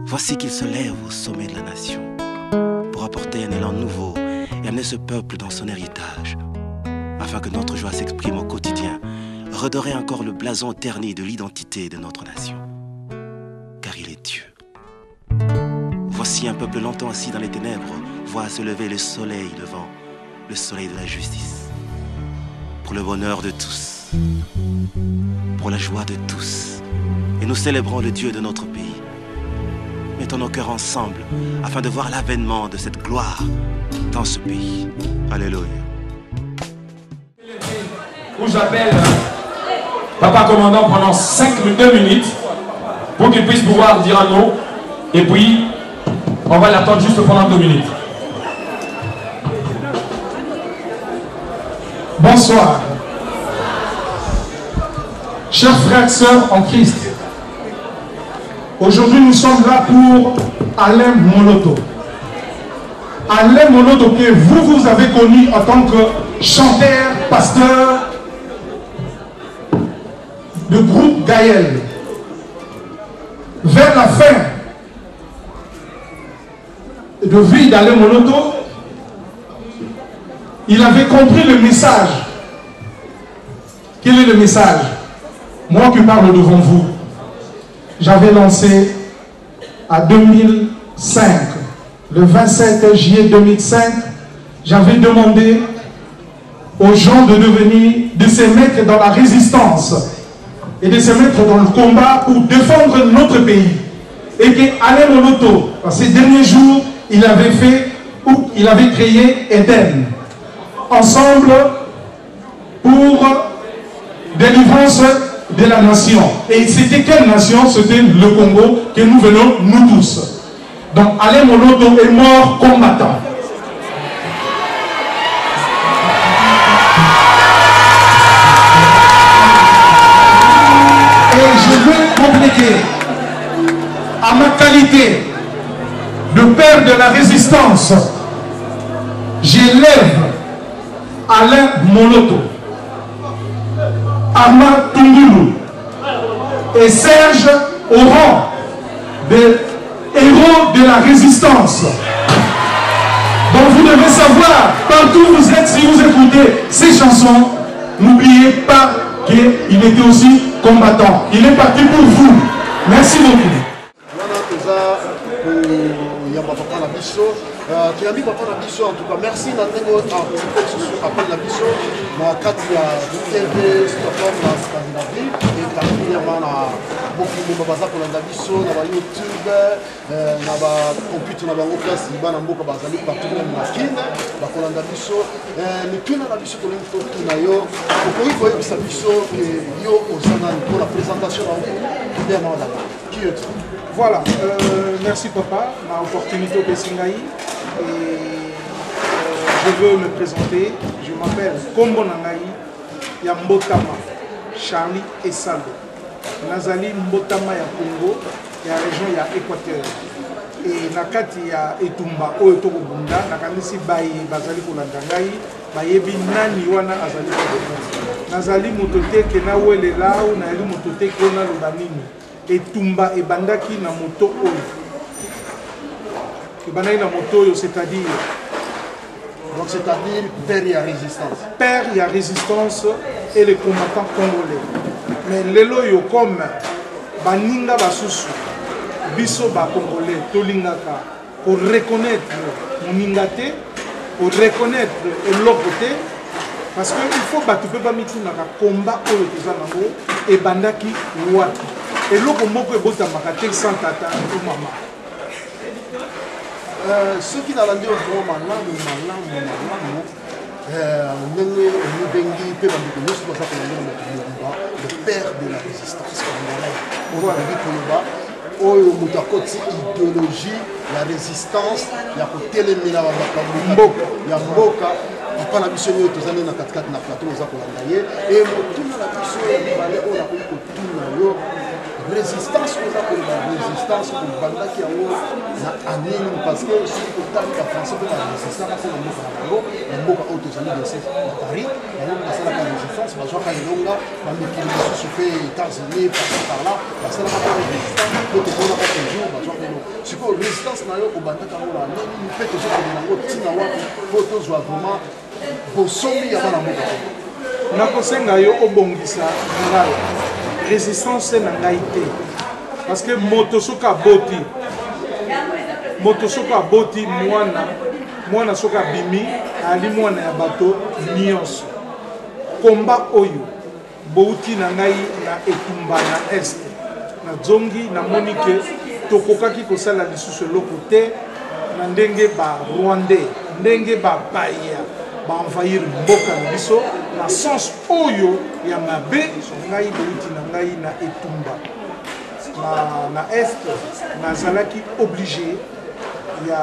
Voici qu'il se lève au sommet de la nation pour apporter un élan nouveau et amener ce peuple dans son héritage, afin que notre joie s'exprime au quotidien, redorer encore le blason terni de l'identité de notre nation. Car il est Dieu. Voici un peuple longtemps assis dans les ténèbres, voit se lever le soleil levant, le soleil de la justice. Pour le bonheur de tous, pour la joie de tous, et nous célébrons le Dieu de notre pays. Mettons nos cœurs ensemble afin de voir l'avènement de cette gloire dans ce pays. Alléluia. Où j'appelle Papa Commandant pendant 2 minutes pour qu'il puisse pouvoir dire un mot. Et puis, on va l'attendre juste pendant 2 minutes. Bonsoir. Chers frères et sœurs en Christ, aujourd'hui nous sommes là pour Alain Moloto. Alain Moloto que vous avez connu en tant que chanteur, pasteur de groupe Gaël. Vers la fin de vie d'Alain Moloto, il avait compris le message. Quel est le message? Moi qui parle devant vous, j'avais lancé à 2005, le 27 juillet 2005, j'avais demandé aux gens de se mettre dans la résistance et de se mettre dans le combat pour défendre notre pays. Et que Alain Moloto, dans ces derniers jours, il avait créé Eden, ensemble pour délivrance de la nation. Et c'était quelle nation? C'était le Congo que nous venons, nous tous. Donc Alain Moloto est mort combattant. Et je veux compléter, à ma qualité de père de la résistance, j'élève Alain Moloto, Armand Tungulu et Serge au rang des héros de la résistance. Donc vous devez savoir, partout où vous êtes, si vous écoutez ces chansons, n'oubliez pas qu'il était aussi combattant. Il est parti pour vous. Merci beaucoup. Tu as mis papa na biso en tout cas merci na ndenge appel na biso na kati ya TV Stockholm na Scandinavie et particulièrement na beaucoup baza kolanda biso na ba YouTube na ba computer na bango place bana mboka bazali partout na kine ba kolanda biso mais tuna na biso kolenda to na yo okoki koyebisa biso que yo ozana pour la présentation na vous demande qui est voilà, merci papa, ma opportunité au Pessingaï. Et je veux me présenter. Je m'appelle Kombo Nangaï Yambotama Charlie Essalo. Nazali Mbotama ya Congo, ya région ya Équateur. Et nakati ya Etumba Oyo Toko Bunda, nakanisi bayi bazali kolandangai, bayebi nani wana azali kolandangai. Nazali motote ke na wele lao, na yali motote ke na lobanini. Etumba ebandaki na moto oyo. Ebandaki na moto oyo, c'est-à-dire. Donc c'est-à-dire père y a résistance. Père y a résistance et les combattants congolais. Mais lelo yo comme baninga basusu biso ba congolais tolingaka pour reconnaître moningate, pour reconnaître l'autre parce que il faut battre pas mituna ka combat oyo tozanango et bandaki watu. Et l'autre mot que vous avez sans tata ou maman. Ceux qui n'ont pas dit au maman, le père de la résistance congolaise. Oyo mutakoti idéologie la résistance ya kotelemela mboka ya mboka papa na biso nyo tozane na katikati na plateau oza kolanda ye et motuna na biso ya mibale oyo nakoki kotuna yo résistance oza koloba résistance kobandaki yango na anini parce que soki totali bafrançais mpe barésistance mpona mboka na bango na mboka oyo tozali dese na paris yango basalaka résistance bazwaka elonga bamikili mosusu mpe états-unis parci parla basalaka mpe résistance mpe tomonaka toujours bazwaka elonga sikoyo résistance na yo obandaka yango na nini mpe tozokende yango ntina wapi mpo tozwa vraiment bosomi ya bana mboka nakosenga yo obongisa ngai résistance na ngai te parce que moto soki aboti mwana soki abimi ali mwana ya bato nyonso komba oyo bouti na ngai na etumba na este na zongi namoni ke tokokaki kosala lisusu eloko te na ndenge ba rwandais ndenge bapaya baenvahir mboka na biso na sens oyo ya mabe ngai bouti na ngai na etumba na este nazalaki obligé ya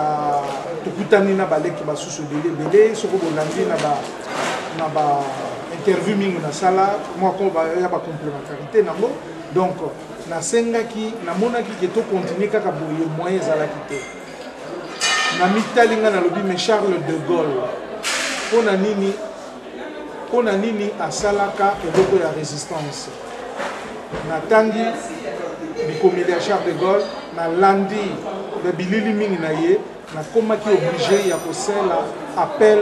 tokutani na baleki basusu ebele soko bolandi na ba interview mingi nasala moko ya bacomplémentarité nango donc nasengaki namonaki ke tokontinue kaka boye moyen ezalaki te na mitali nga nalobi me Charles de Gaulle mpona nini asalaka eloko ya résistance natangi bikomeli ya Charles de Gaulle nalandi bilili mingi na ye nakomaki obligé ya kosala appel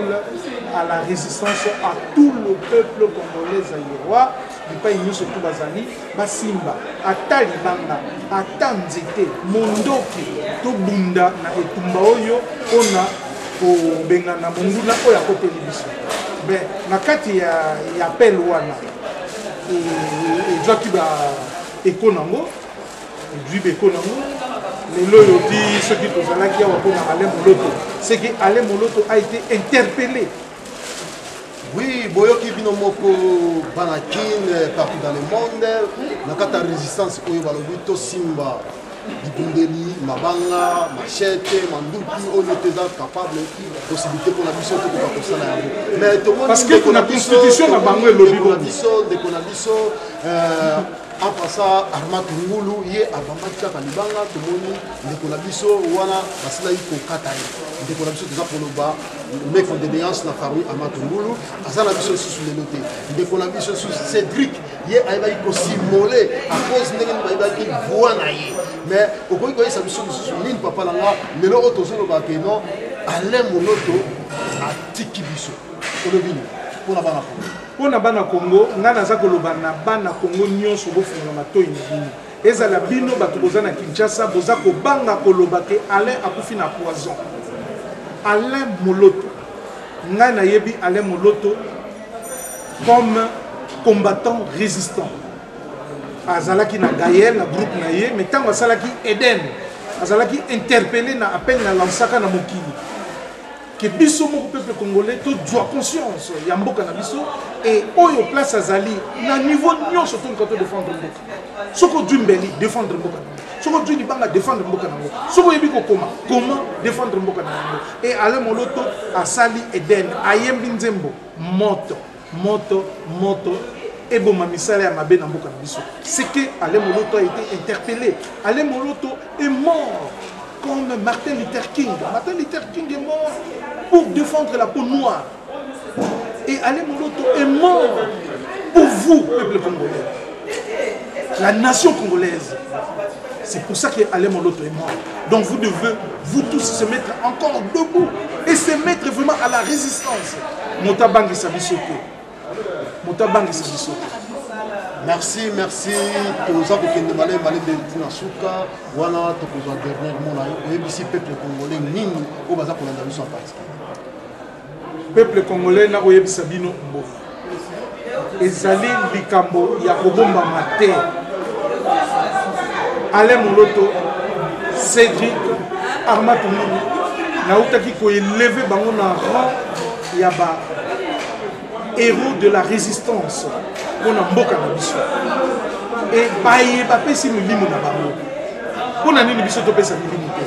à la résistance à tout le peuple congolais zaïrois bipai nyonso tu bazali basimba ata libanga ata nzete mondoki tobunda na etumba oyo mpona kobengana monguna oyo akopeli biso me na kati ya appel wana ezwaki eko nango edwi beko nango lelo oyo di soki tozalaki awa mpona Alain Moloto c'est que Alain Moloto a été interpellé. Oui, boyoki bino moko banakine partout dans le monde nakata résistance oyo balobi to simba dibundeli mabanga machete manduki oyo teza capable possibilité pour la biso to ko kosala yango mais to parce que kuna constitution na bango elobi biso de kona biso en passant Armand Ngulu ye abambaki kaka libanga tomoni ndeko na biso wana basilaki kokata ye ndeko na biso toza koloba mec de déance na famille Armand Ngulu aza na biso lisusu lelo te ndeko na biso Cédric ye ayebaki kosimole à cause ndenge nini bayebaki voix na ye mais okoki koyesa biso lisusu nini papa na nga lelo oyo tozoloba ke non Alain Moloto atiki biso olobini mpona bana mpona bana Congo nga naza koloba na bana Congo nyonso bofunga matoi na bino ezala bino bato boza na Kinshasa boza kobanga koloba ke Alain akufi na poison. Alain Moloto nga nayebi Alain Moloto comme combattant résistant azalaki na Gaël na groupe na ye mais ntango asalaki Eden azalaki interpellé na appel na lansaka na mokili que biso moko peuple congolais to doit conscience ya mboka na biso et oyo place azali na niveau nyonso to nkoto défendre mboka soko dumbeli défendre mboka soko duni banga défendre mboka nango soko yebi ko comment défendre mboka nango et Alain Moloto asali Eden ayembi nzembo moto et bon misala ya mabe na mboka na biso c'est que Alain Moloto a été interpellé. Alain Moloto est mort comme Martin Luther King. Martin Luther King est mort pour défendre la peau noire. Et Alain Moloto est mort pour vous, peuple congolais. La nation congolaise. C'est pour ça que Alain Moloto est mort. Donc vous devez, vous tous, se mettre encore debout et se mettre vraiment à la résistance. Motabangi Sabisoke. Motabangi Sabisoke. Merci. Toza kokende malé de Tinasuka. Wana tokozwa dernièrement là. Oyebisi peuple congolais nini o baza kolanda biso en particulier. Peuple congolais na oyebisa bino mbo. Ezali likambo ya kobomba mate. Alain Moloto, Cédric, Armand Ngulu, nautaki ko élever bango na rang ya ba héros de la résistance pour na mboka na biso. Et baye ba pesi milimo na bango. Pona nini biso to pesa milimo te.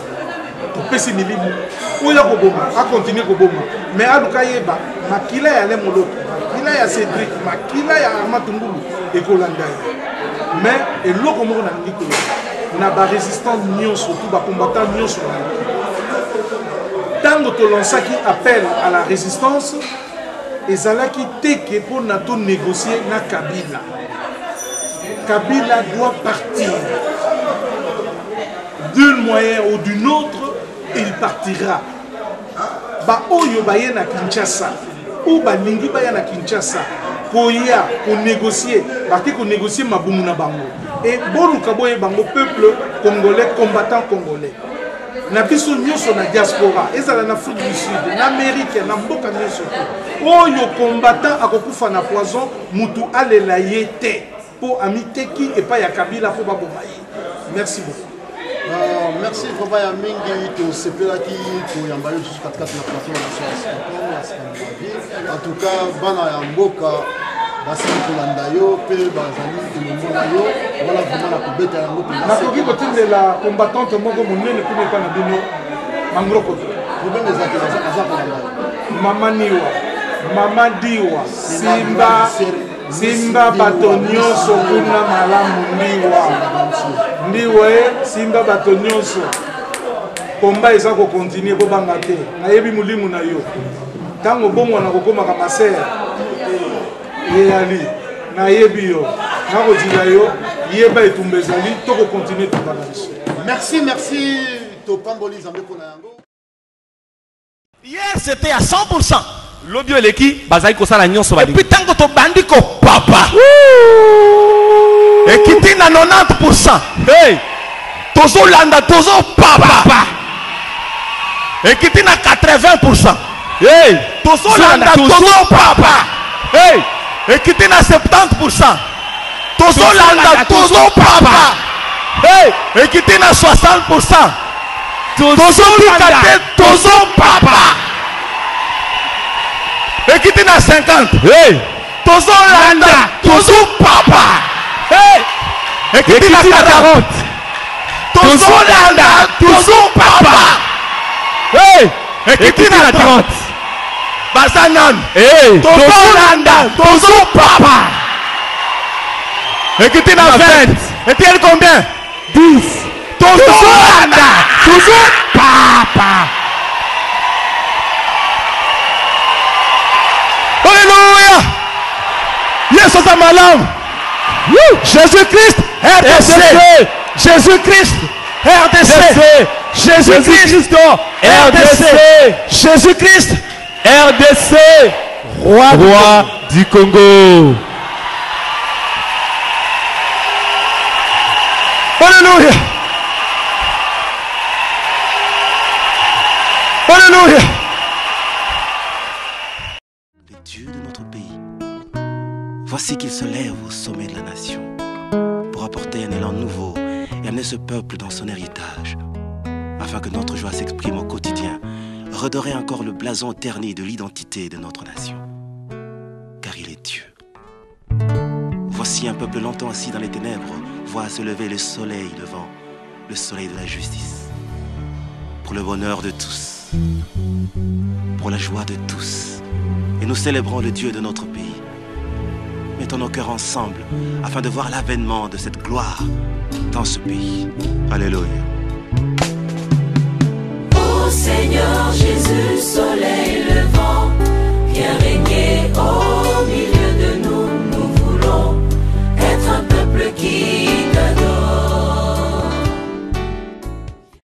To pesi milimo. Oya ko bomba, a continuer ko bomba. Mais aluka yeba makila ya Alain Moloto, makila ya Cédric, makila ya Armand Ngulu et Kolanda. Mais et l'autre mot on a dit que na ba résistant nyonso surtout ba combattant nyonso tant que l'on qui appelle à la résistance ezalaki teke pour na to négocier na Kabila. Kabila doit partir. D'un moyen ou d'une autre, il partira. Ba oyo baye na Kinshasa ou ba lingi baye na Kinshasa koya pour négocier, parti pour négocier mabumu na bango. Et boluka boye bango peuple congolais combattant congolais. Na biso nyonso na diaspora, ezala na Afrique du Sud, na Amérique, na mboka nyonso. Oyo combattant akokufa na poison, mutu alela yete pour amité qui et pas ya Kabila pour babomaye. Merci beaucoup. Merci Papa Yamingi to sepelaki to yambayo jusqu'à 4 na plateau en tout cas bana ya mboka basi kolanda yo pe bazali kolomona yo voilà vraiment la kobeta yango pe na koki kotindela combattante moko monene kuna epa na bino mangroko problème ezaki aza kolanda mama diwa simba bato nyonso kuna malamu ndiwa simba bato nyonso komba eza kokontinue kobanga te nayebi mulimu na yo ntango bomwana kokomaka masere eyali nayebi yo nakozila yo yeba etumba ezali tokokontinue tobanga biso. Merci topamboli zambe mpona yango. Hier c'était à 100%. Lobio eleki bazali kosala nyonso et puis tango to bandiko papa et kiti na 90%. Hey, tozo landa tozo papa et kiti na 80%. Hey, tozo landa tozo papa. Hey, et kiti na 70%. Tozo landa tozo papa. Hey, et kiti na 60%. Tozo landa tozo papa. Et qui t'es à 50. Hey! Tozo landa, tozo papa. Hey! Et qui t'es à 40. Tozo landa, tozo papa. Hey! Et qui t'es à 30. Basanan. Hey! Tozo landa, tozo papa. Et qui t'es à 20. Et tu es combien? 10. Tozo landa, tozo papa. Alléluia! Yesus amalam. Jésus-Christ RDC. Jésus-Christ RDC. Jésus-Christ RDC. Jésus-Christ RDC. Roi du Congo. Alléluia. Alléluia. Dieu de notre pays. Voici qu'il se lève au sommet de la nation pour apporter un élan nouveau et amener ce peuple dans son héritage, afin que notre joie s'exprime au quotidien, redorer encore le blason terni de l'identité de notre nation. Car il est Dieu. Voici un peuple longtemps assis dans les ténèbres voit se lever le soleil levant, le soleil de la justice, pour le bonheur de tous, pour la joie de tous. Et nous célébrons le Dieu de notre pays. Mettons nos cœurs ensemble afin de voir l'avènement de cette gloire dans ce pays. Alléluia.